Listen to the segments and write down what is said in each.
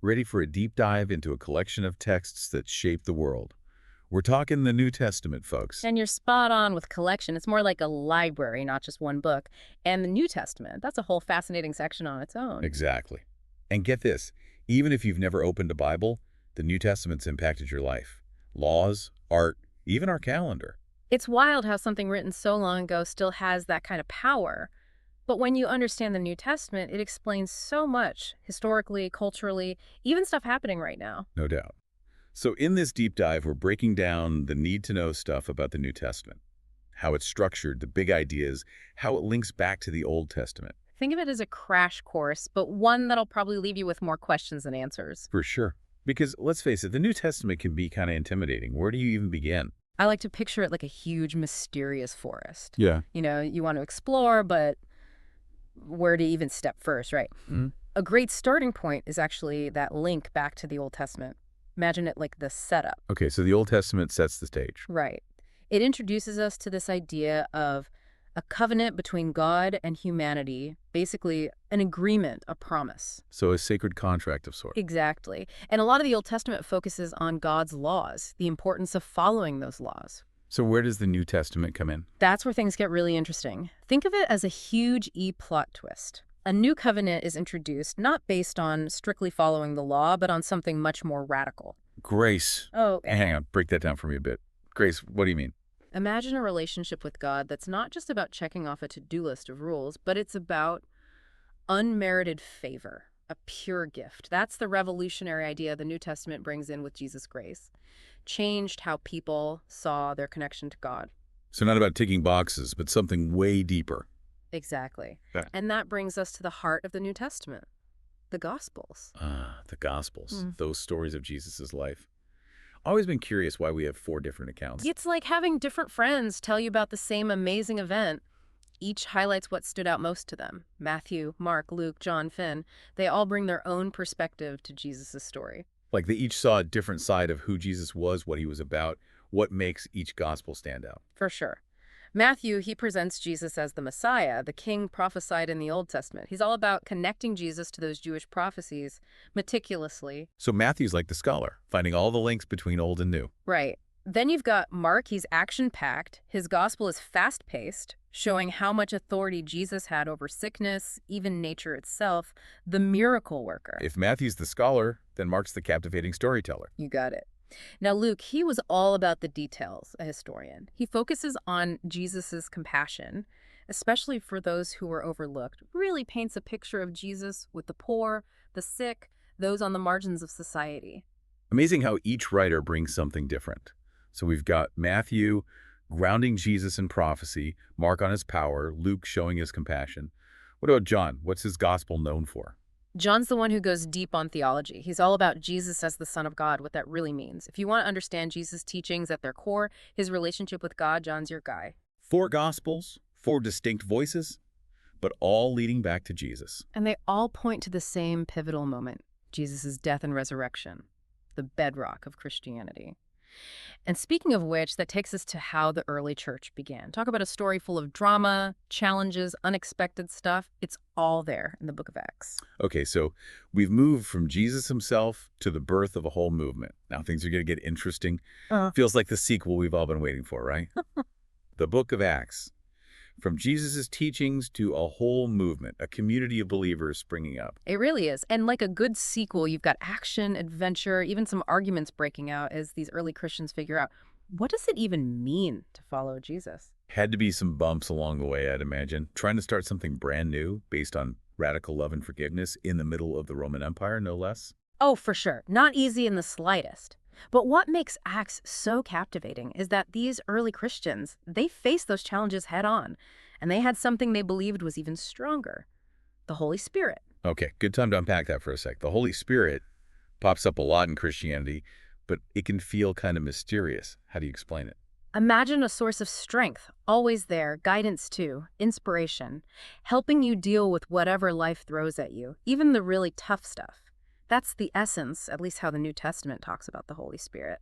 Ready for a deep dive into a collection of texts that shape the world? We're talking the New Testament, folks. And you're spot on with collection. It's more like a library, not just one book. And the New Testament, that's a whole fascinating section on its own. Exactly. And get this, even if you've never opened a Bible, the New Testament's impacted your life. Laws, art, even our calendar. It's wild how something written so long ago still has that kind of power. But when you understand the New Testament, it explains so much, historically, culturally, even stuff happening right now. No doubt. So in this deep dive, we're breaking down the need-to-know stuff about the New Testament, how it's structured, the big ideas, how it links back to the Old Testament. Think of it as a crash course, but one that'll probably leave you with more questions than answers. For sure. Because let's face it, the New Testament can be kind of intimidating. Where do you even begin? I like to picture it like a huge, mysterious forest. Yeah. You want to explore, but where to even step first, right? Mhm. A great starting point is actually that link back to the Old Testament. Imagine it like the setup. Okay, so the Old Testament sets the stage. Right. It introduces us to this idea of a covenant between God and humanity, basically an agreement, a promise. So a sacred contract of sorts. Exactly. And a lot of the Old Testament focuses on God's laws, the importance of following those laws. So where does the New Testament come in? That's where things get really interesting. Think of it as a huge plot twist. A new covenant is introduced not based on strictly following the law, but on something much more radical. Grace. Oh, Hang on, break that down for me a bit. Grace, what do you mean? imagine a relationship with God that's not just about checking off a to-do list of rules, but it's about unmerited favor, a pure gift. That's the revolutionary idea the New Testament brings in with Jesus' grace. Changed how people saw their connection to God. So not about ticking boxes, but something way deeper. Exactly. Yeah. And that brings us to the heart of the New Testament, the Gospels. The Gospels, Mm. those stories of Jesus' life. Always been curious why we have 4 different accounts. It's like having different friends tell you about the same amazing event. Each highlights what stood out most to them. Matthew, Mark, Luke, John, Finn, they all bring their own perspective to Jesus' story. Like they each saw a different side of who Jesus was, what he was about, what makes each gospel stand out. For sure. Matthew, he presents Jesus as the Messiah, the king prophesied in the Old Testament. He's all about connecting Jesus to those Jewish prophecies meticulously. So Matthew's like the scholar, finding all the links between old and new. Right. Then you've got Mark, he's action-packed. His gospel is fast-paced, showing how much authority Jesus had over sickness, even nature itself, the miracle worker. If Matthew's the scholar, then Mark's the captivating storyteller. You got it. Now, Luke, he was all about the details, a historian. He focuses on Jesus's compassion, especially for those who were overlooked. Really paints a picture of Jesus with the poor, the sick, those on the margins of society. Amazing how each writer brings something different. So we've got Matthew grounding Jesus in prophecy, Mark on his power, Luke showing his compassion. What about John? What's his gospel known for? John's the one who goes deep on theology. He's all about Jesus as the Son of God, what that really means. If you want to understand Jesus' teachings at their core, his relationship with God, John's your guy. 4 gospels, 4 distinct voices, but all leading back to Jesus. And they all point to the same pivotal moment, Jesus' death and resurrection, the bedrock of Christianity. And speaking of which, that takes us to how the early church began. Talk about a story full of drama, challenges, unexpected stuff. It's all there in the book of Acts. Okay, so we've moved from Jesus himself to the birth of a whole movement. Now things are going to get interesting. Feels like the sequel we've all been waiting for, right? The book of Acts. From Jesus' teachings to a whole movement, a community of believers springing up. It really is. And like a good sequel, you've got action, adventure, even some arguments breaking out as these early Christians figure out, what does it even mean to follow Jesus? Had to be some bumps along the way, I'd imagine. Trying to start something brand new based on radical love and forgiveness in the middle of the Roman Empire, no less. Oh, for sure. Not easy in the slightest. But what makes Acts so captivating is that these early Christians, they faced those challenges head on, and they had something they believed was even stronger, the Holy Spirit. Okay, good time to unpack that for a sec. The Holy Spirit pops up a lot in Christianity, but it can feel kind of mysterious. How do you explain it? Imagine a source of strength, always there, guidance too, inspiration, helping you deal with whatever life throws at you, even the really tough stuff. That's the essence, at least how the New Testament talks about the Holy Spirit.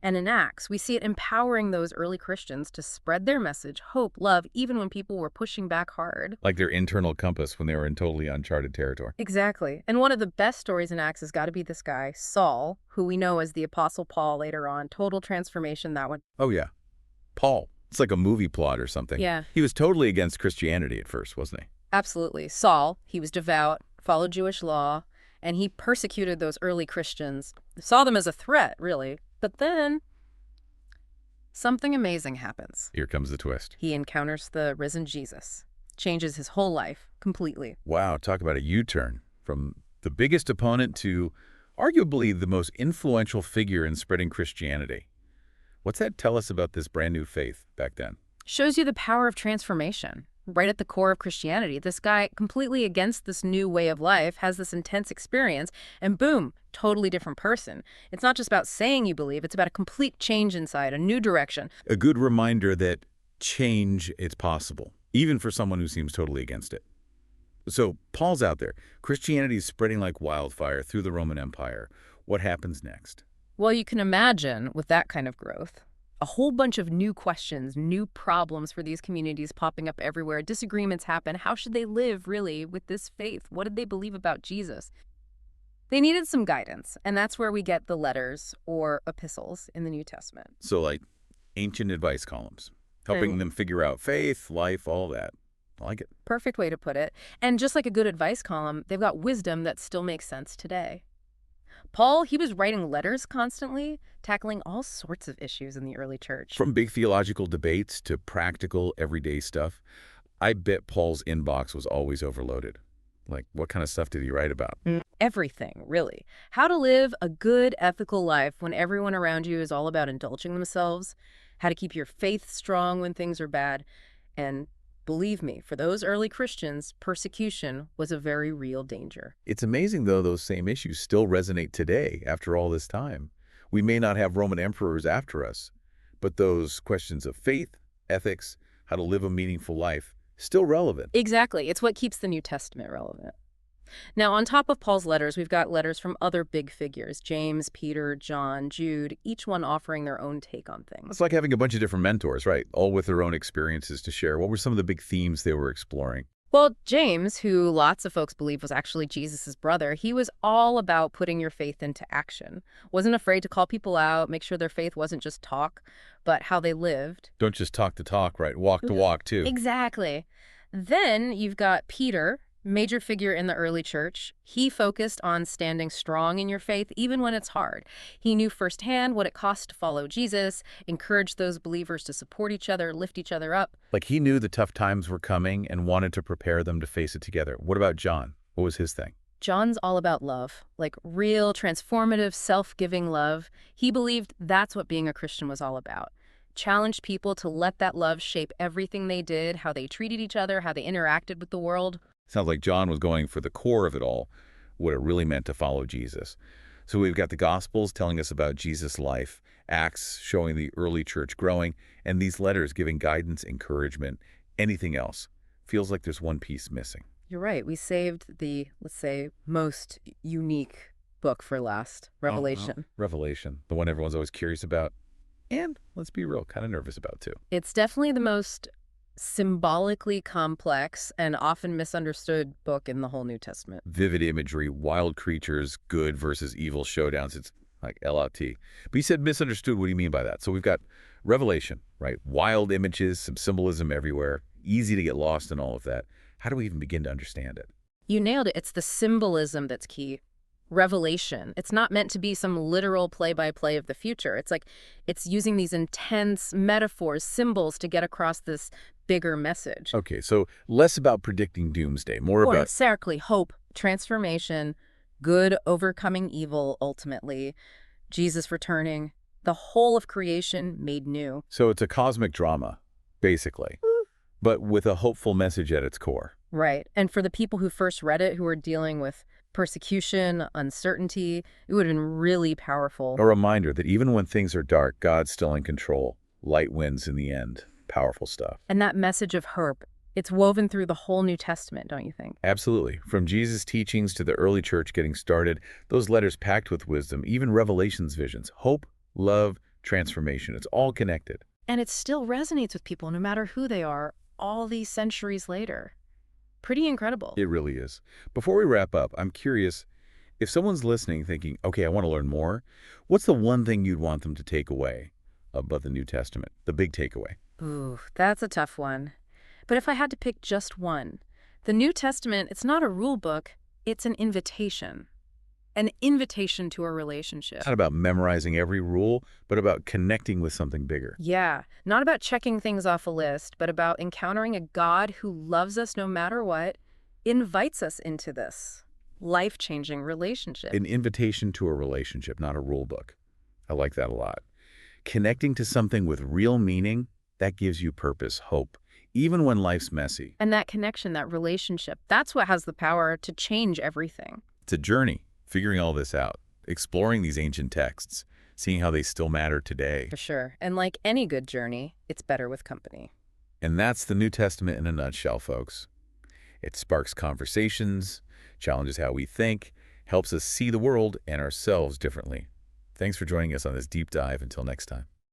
And in Acts, we see it empowering those early Christians to spread their message, hope, love, even when people were pushing back hard. Like their internal compass when they were in totally uncharted territory. Exactly. And one of the best stories in Acts has got to be this guy, Saul, who we know as the Apostle Paul later on. Total transformation, that one. Oh, yeah. Paul. It's like a movie plot or something. Yeah. He was totally against Christianity at first, wasn't he? Absolutely. Saul, he was devout, followed Jewish law, and he persecuted those early Christians, saw them as a threat, really. But then something amazing happens. Here comes the twist. He encounters the risen Jesus, changes his whole life completely. Wow, talk about a U-turn from the biggest opponent to arguably the most influential figure in spreading Christianity. What's that tell us about this brand new faith back then? Shows you the power of transformation. Right at the core of Christianity, this guy, completely against this new way of life, has this intense experience, and boom, totally different person. It's not just about saying you believe, it's about a complete change inside, a new direction. A good reminder that change is possible, even for someone who seems totally against it. So Paul's out there. Christianity is spreading like wildfire through the Roman Empire. What happens next? Well, you can imagine with that kind of growth, a whole bunch of new questions, new problems for these communities popping up everywhere. Disagreements happen. How should they live, really, with this faith? What did they believe about Jesus? They needed some guidance, and that's where we get the letters or epistles in the New Testament. So like ancient advice columns, helping them figure out faith, life, all that. I like it. Perfect way to put it. And just like a good advice column, they've got wisdom that still makes sense today. Paul, he was writing letters constantly, tackling all sorts of issues in the early church. From big theological debates to practical, everyday stuff, I bet Paul's inbox was always overloaded. Like, what kind of stuff did he write about? Everything, really. How to live a good, ethical life when everyone around you is all about indulging themselves, how to keep your faith strong when things are bad, and believe me, for those early Christians, persecution was a very real danger. It's amazing, though, those same issues still resonate today after all this time. We may not have Roman emperors after us, but those questions of faith, ethics, how to live a meaningful life, still relevant. Exactly. It's what keeps the New Testament relevant. Now, on top of Paul's letters, we've got letters from other big figures, James, Peter, John, Jude, each one offering their own take on things. It's like having a bunch of different mentors, right? All with their own experiences to share. What were some of the big themes they were exploring? Well, James, who lots of folks believe was actually Jesus' brother, he was all about putting your faith into action. Wasn't afraid to call people out, make sure their faith wasn't just talk, but how they lived. Don't just talk the talk, right? Walk the walk, too. Exactly. Then you've got Peter, major figure in the early church. He focused on standing strong in your faith, even when it's hard. He knew firsthand what it cost to follow Jesus, encouraged those believers to support each other, lift each other up. Like he knew the tough times were coming and wanted to prepare them to face it together. What about John? What was his thing? John's all about love, like real, transformative, self-giving love. He believed that's what being a Christian was all about. Challenged people to let that love shape everything they did, how they treated each other, how they interacted with the world. Sounds like John was going for the core of it all, what it really meant to follow Jesus. So we've got the Gospels telling us about Jesus' life, Acts showing the early church growing, and these letters giving guidance, encouragement, anything else. Feels like there's one piece missing. You're right. We saved the, let's say, most unique book for last, Revelation. Revelation, the one everyone's always curious about. And, let's be real, kind of nervous about too. It's definitely the most symbolically complex and often misunderstood book in the whole New Testament. Vivid imagery, wild creatures, good versus evil showdowns. It's like LRT. But you said misunderstood. What do you mean by that? So we've got Revelation, right? Wild images, some symbolism everywhere. Easy to get lost in all of that. How do we even begin to understand it? You nailed it. It's the symbolism that's key. Revelation. It's not meant to be some literal play-by-play of the future. It's like it's using these intense metaphors, symbols to get across this bigger message. Okay, so less about predicting doomsday, more Or about... exactly, hope, transformation, good overcoming evil ultimately, Jesus returning, the whole of creation made new. So it's a cosmic drama, basically, but with a hopeful message at its core. Right. And for the people who first read it, who were dealing with persecution, uncertainty, it would have been really powerful. A reminder that even when things are dark, God's still in control. Light wins in the end. Powerful stuff. And that message of hope, It's woven through the whole New Testament, don't you think? Absolutely. From Jesus' teachings to the early church getting started, those letters packed with wisdom, even Revelation's visions, hope, love, transformation. It's all connected. And it still resonates with people no matter who they are all these centuries later. Pretty incredible. It really is. Before we wrap up, I'm curious, if someone's listening thinking, okay, I want to learn more, what's the one thing you'd want them to take away about the New Testament, the big takeaway? Ooh, that's a tough one. But if I had to pick just one, the New Testament, it's not a rule book, it's an invitation. An invitation to a relationship. It's not about memorizing every rule, but about connecting with something bigger. Yeah, not about checking things off a list, but about encountering a God who loves us no matter what, invites us into this life-changing relationship. An invitation to a relationship, not a rule book. I like that a lot. Connecting to something with real meaning, that gives you purpose, hope, even when life's messy. And that connection, that relationship, that's what has the power to change everything. It's a journey, figuring all this out, exploring these ancient texts, seeing how they still matter today. For sure. And like any good journey, it's better with company. And that's the New Testament in a nutshell, folks. It sparks conversations, challenges how we think, helps us see the world and ourselves differently. Thanks for joining us on this deep dive. Until next time.